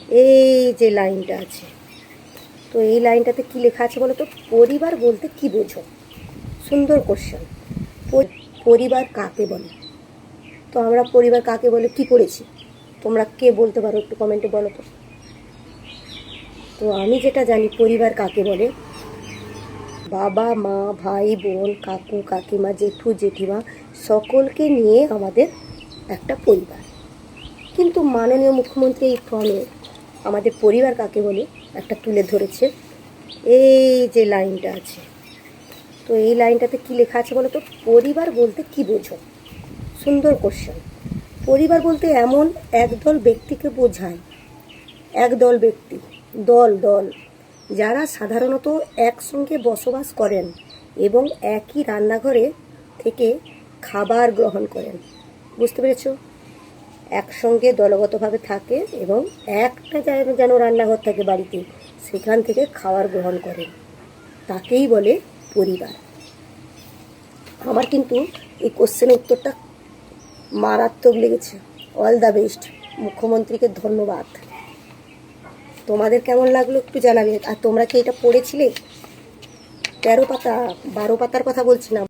এই যে লাইনটা আছে, তো এই লাইনটাতে কি লেখা আছে বলো তো? পরিবার বলতে কি বোঝো? সুন্দর কোশ্চেন। পরিবার কাকে বলে? তো আমরা পরিবার কাকে বলে কি পড়েছি? তোমরা কে বলতে পারো একটু কমেন্টে বলো তো। তো আমি যেটা জানি পরিবার কাকে বলে, বাবা মা ভাই বোন কাকু কাকিমা জেঠু জেঠিমা সকলকে নিয়ে আমাদের একটা পরিবার। কিন্তু মাননীয় মুখ্যমন্ত্রী এই ফর্মে আমাদের পরিবার কাকে বলে একটা তুলে ধরেছে। এই যে লাইনটা আছে, তো এই লাইনটাতে কি লেখা আছে বলো তো? পরিবার বলতে কি বোঝো? সুন্দর কোশ্চেন। পরিবার বলতে এমন একদল ব্যক্তিকে বোঝায়, একদল ব্যক্তি, দল দল, যারা সাধারণত একসঙ্গে বসবাস করেন এবং একই রান্নাঘরে থেকে খাবার গ্রহণ করেন। বুঝতে পেরেছো? একসঙ্গে দলগতভাবে থাকে এবং একটা যেন রান্নাঘর থাকে বাড়িতে, সেখান থেকে খাবার গ্রহণ করেন, তাকেই বলে পরিবার। আমার কিন্তু এই কোশ্চেনের উত্তরটা মারাত্মক লেগেছে। অল দ্য বেস্ট, মুখ্যমন্ত্রীকে ধন্যবাদ। তোমাদের কেমন লাগলো একটু জানাবে। আর তোমরা কি এটা পড়েছিলে? 13 পাতা 12 পাতার কথা বলছি না।